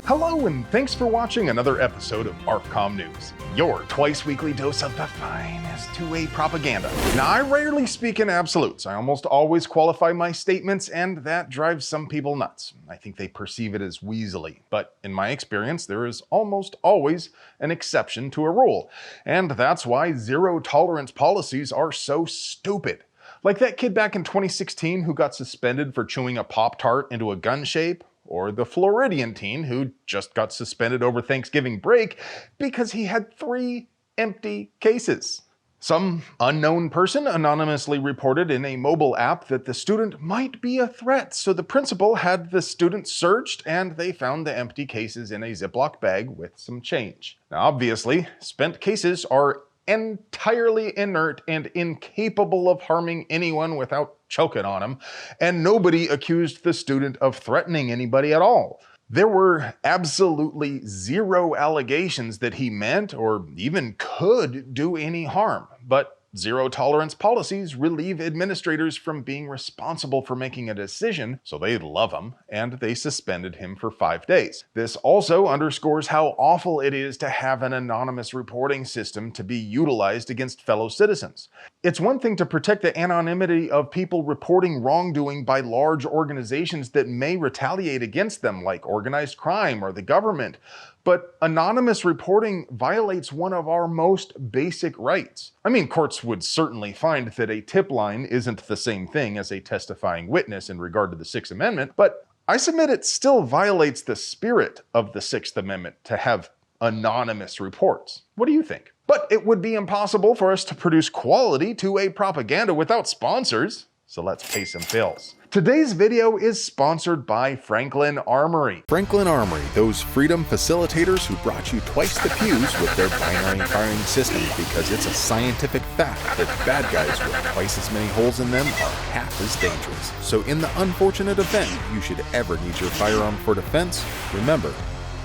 Hello and thanks for watching another episode of ARFCOM News, your twice-weekly dose of the finest two-way propaganda. Now, I rarely speak in absolutes. I almost always qualify my statements, and that drives some people nuts. I think they perceive it as weaselly, but in my experience, there is almost always an exception to a rule, and that's why zero-tolerance policies are so stupid. Like that kid back in 2016 who got suspended for chewing a Pop-Tart into a gun shape, or the Floridian teen who just got suspended over Thanksgiving break because he had 3 empty cases. Some unknown person anonymously reported in a mobile app that the student might be a threat, so the principal had the student searched and they found the empty cases in a Ziploc bag with some change. Now obviously, spent cases are entirely inert and incapable of harming anyone without choking on them, and nobody accused the student of threatening anybody at all. There were absolutely zero allegations that he meant or even could do any harm, but zero-tolerance policies relieve administrators from being responsible for making a decision, so they love him, and they suspended him for 5 days. This also underscores how awful it is to have an anonymous reporting system to be utilized against fellow citizens. It's one thing to protect the anonymity of people reporting wrongdoing by large organizations that may retaliate against them, like organized crime or the government. But anonymous reporting violates one of our most basic rights. I mean, courts would certainly find that a tip line isn't the same thing as a testifying witness in regard to the Sixth Amendment, but I submit it still violates the spirit of the Sixth Amendment to have anonymous reports. What do you think? But it would be impossible for us to produce quality two-way propaganda without sponsors, so let's pay some bills. Today's video is sponsored by Franklin Armory. Franklin Armory, those freedom facilitators who brought you twice the pews with their binary firing system, because it's a scientific fact that bad guys with twice as many holes in them are half as dangerous. So in the unfortunate event you should ever need your firearm for defense, remember,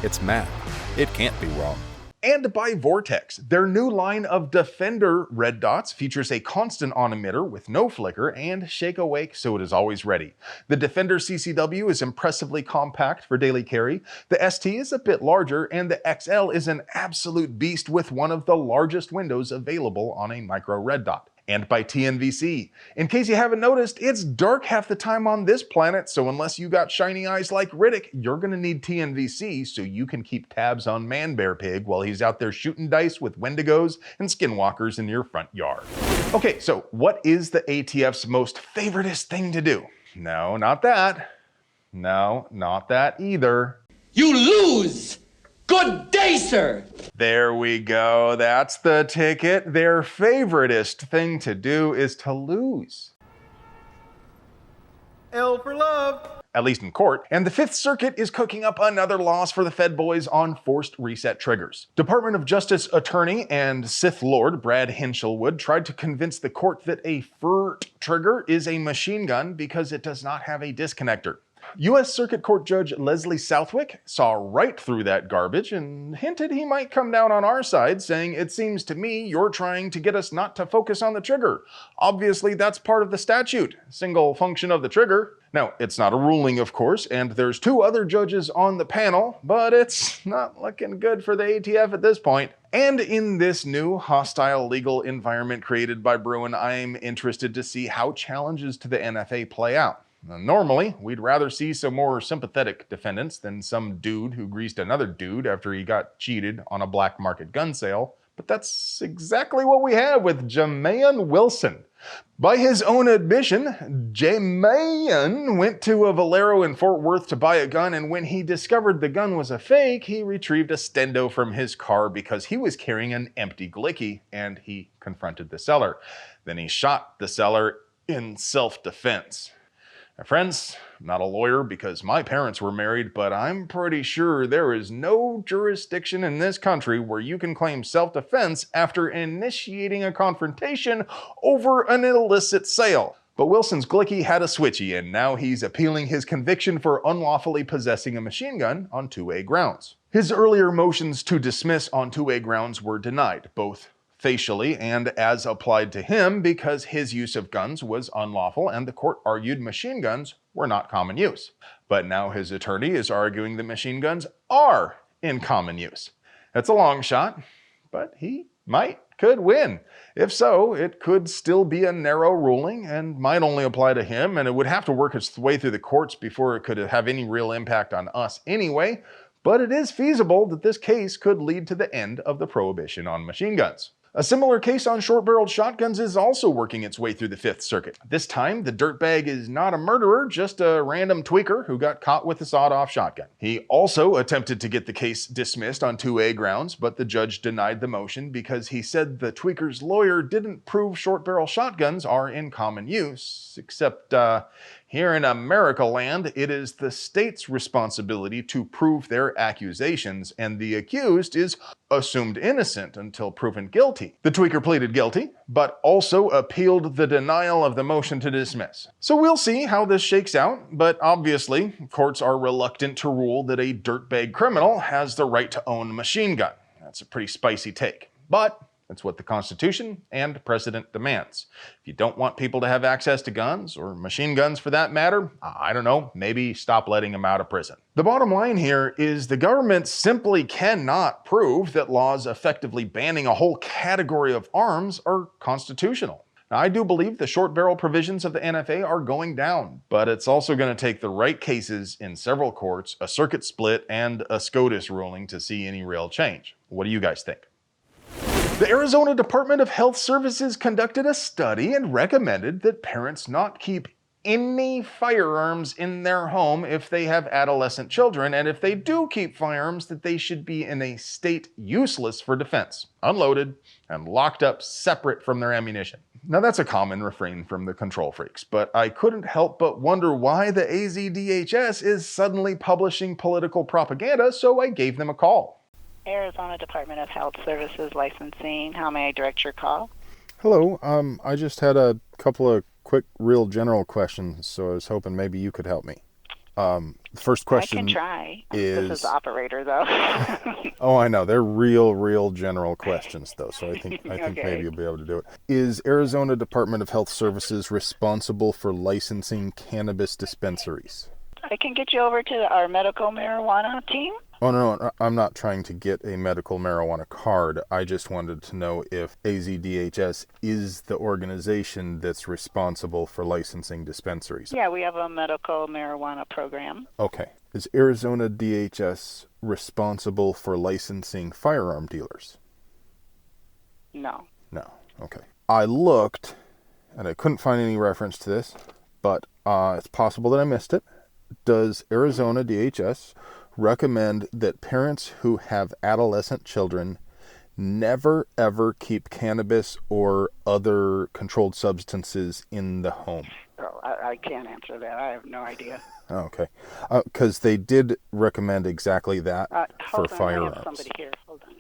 it's math. It can't be wrong. And by Vortex. Their new line of Defender red dots features a constant on emitter with no flicker and shake awake so it is always ready. The Defender CCW is impressively compact for daily carry, the ST is a bit larger, and the XL is an absolute beast with one of the largest windows available on a micro red dot. And by TNVC. In case you haven't noticed, it's dark half the time on this planet, so unless you got shiny eyes like Riddick, you're gonna need TNVC so you can keep tabs on Man Bear Pig while he's out there shooting dice with Wendigos and Skinwalkers in your front yard. Okay, so what is the ATF's most favoritist thing to do? No, not that. No, not that either. You lose! Good day, sir! There we go, that's the ticket. Their favoritist thing to do is to lose. L for love! At least in court. And the Fifth Circuit is cooking up another loss for the Fed boys on forced reset triggers. Department of Justice attorney and Sith Lord Brad Hinshelwood tried to convince the court that a FIRT trigger is a machine gun because it does not have a disconnector. U.S. Circuit Court Judge Leslie Southwick saw right through that garbage and hinted he might come down on our side, saying, "It seems to me you're trying to get us not to focus on the trigger. Obviously that's part of the statute, single function of the trigger." Now, it's not a ruling, of course, and there's 2 other judges on the panel, but it's not looking good for the ATF at this point. And in this new hostile legal environment created by Bruin, I'm interested to see how challenges to the NFA play out. Now, normally, we'd rather see some more sympathetic defendants than some dude who greased another dude after he got cheated on a black market gun sale, but that's exactly what we have with Jermaine Wilson. By his own admission, Jermaine went to a Valero in Fort Worth to buy a gun, and when he discovered the gun was a fake, he retrieved a stendo from his car because he was carrying an empty glicky, and he confronted the seller. Then he shot the seller in self-defense. Now, friends, I'm not a lawyer because my parents were married, but I'm pretty sure there is no jurisdiction in this country where you can claim self-defense after initiating a confrontation over an illicit sale. But Wilson's glicky had a switchy, and now he's appealing his conviction for unlawfully possessing a machine gun on 2A grounds. His earlier motions to dismiss on 2A grounds were denied, both facially and as applied to him because his use of guns was unlawful and the court argued machine guns were not common use. But now his attorney is arguing that machine guns are in common use. That's a long shot, but he could win. If so, it could still be a narrow ruling and might only apply to him, and it would have to work its way through the courts before it could have any real impact on us anyway. But it is feasible that this case could lead to the end of the prohibition on machine guns. A similar case on short-barreled shotguns is also working its way through the Fifth Circuit. This time, the dirtbag is not a murderer, just a random tweaker who got caught with a sawed-off shotgun. He also attempted to get the case dismissed on 2A grounds, but the judge denied the motion because he said the tweaker's lawyer didn't prove short-barrel shotguns are in common use, except here in America land, it is the state's responsibility to prove their accusations, and the accused is assumed innocent until proven guilty. The tweaker pleaded guilty, but also appealed the denial of the motion to dismiss. So we'll see how this shakes out, but obviously, courts are reluctant to rule that a dirtbag criminal has the right to own a machine gun. That's a pretty spicy take, but that's what the Constitution and precedent demands. If you don't want people to have access to guns, or machine guns for that matter, I don't know, maybe stop letting them out of prison. The bottom line here is the government simply cannot prove that laws effectively banning a whole category of arms are constitutional. Now, I do believe the short barrel provisions of the NFA are going down, but it's also going to take the right cases in several courts, a circuit split, and a SCOTUS ruling to see any real change. What do you guys think? The Arizona Department of Health Services conducted a study and recommended that parents not keep any firearms in their home if they have adolescent children, and if they do keep firearms, that they should be in a state useless for defense, unloaded, and locked up separate from their ammunition. Now that's a common refrain from the control freaks, but I couldn't help but wonder why the AZDHS is suddenly publishing political propaganda, so I gave them a call. Arizona Department of Health Services licensing. How may I direct your call? Hello, I just had a couple of quick, real general questions, so I was hoping maybe you could help me. The first question I can try. is... This is the operator, though. Oh, I know. They're real general questions, though, so I think Okay. maybe you'll be able to do it. Is Arizona Department of Health Services responsible for licensing cannabis dispensaries? I can get you over to our medical marijuana team. Oh, no, I'm not trying to get a medical marijuana card. I just wanted to know if AZDHS is the organization that's responsible for licensing dispensaries. Yeah, we have a medical marijuana program. Okay. Is Arizona DHS responsible for licensing firearm dealers? No. No. Okay. I looked, and I couldn't find any reference to this, but it's possible that I missed it. Does Arizona DHS recommend that parents who have adolescent children never ever keep cannabis or other controlled substances in the home? Oh, I can't answer that. I have no idea. Okay. Because they did recommend exactly that for Hold on, firearms. I have somebody here. Hold on.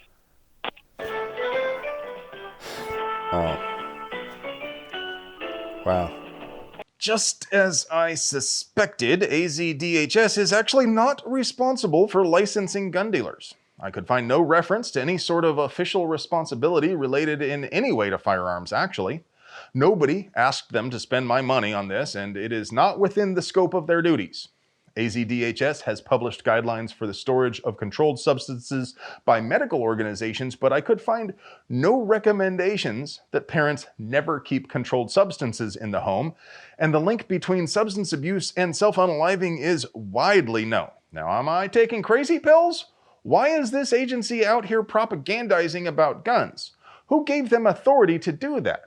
Oh. Wow. Just as I suspected, AZDHS is actually not responsible for licensing gun dealers. I could find no reference to any sort of official responsibility related in any way to firearms, actually. Nobody asked them to spend my money on this, and it is not within the scope of their duties. AZDHS has published guidelines for the storage of controlled substances by medical organizations, but I could find no recommendations that parents never keep controlled substances in the home, and the link between substance abuse and self-unaliving is widely known. Now, am I taking crazy pills? Why is this agency out here propagandizing about guns? Who gave them authority to do that?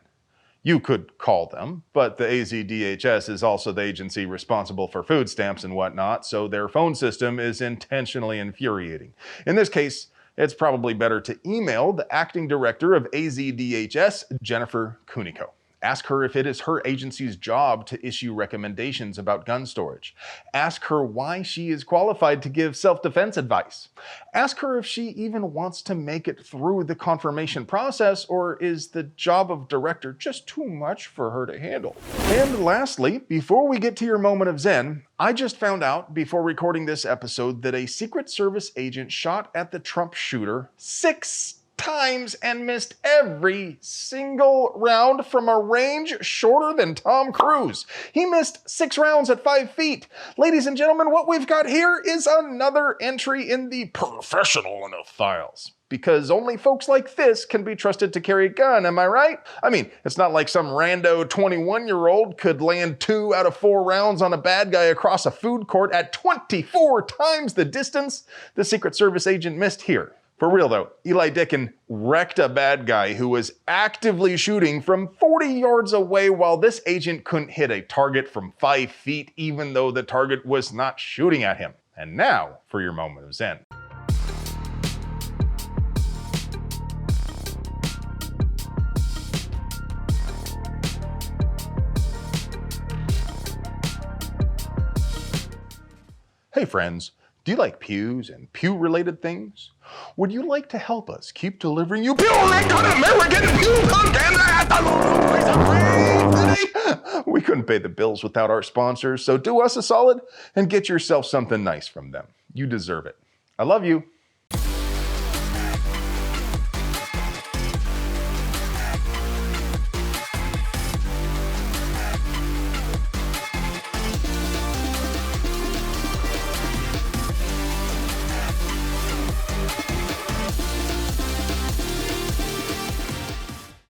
You could call them, but the AZDHS is also the agency responsible for food stamps and whatnot, so their phone system is intentionally infuriating. In this case, it's probably better to email the acting director of AZDHS, Jennifer Kuniko. Ask her if it is her agency's job to issue recommendations about gun storage. Ask her why she is qualified to give self-defense advice. Ask her if she even wants to make it through the confirmation process, or is the job of director just too much for her to handle? And lastly, before we get to your moment of zen, I just found out before recording this episode that a Secret Service agent shot at the Trump shooter 6 times and missed every single round from a range shorter than Tom Cruise. He missed 6 rounds at 5 feet. Ladies and gentlemen, what we've got here is another entry in the professional enough files. Because only folks like this can be trusted to carry a gun, am I right? I mean, it's not like some rando 21-year-old could land 2 out of 4 rounds on a bad guy across a food court at 24 times the distance the Secret Service agent missed here. For real though, Eli Dickin wrecked a bad guy who was actively shooting from 40 yards away while this agent couldn't hit a target from 5 feet even though the target was not shooting at him. And now for your moment of zen. Hey friends, do you like pews and pew-related things? Would you like to help us keep delivering you pew-related American pew content at the low price of free? We couldn't pay the bills without our sponsors, so do us a solid and get yourself something nice from them. You deserve it. I love you.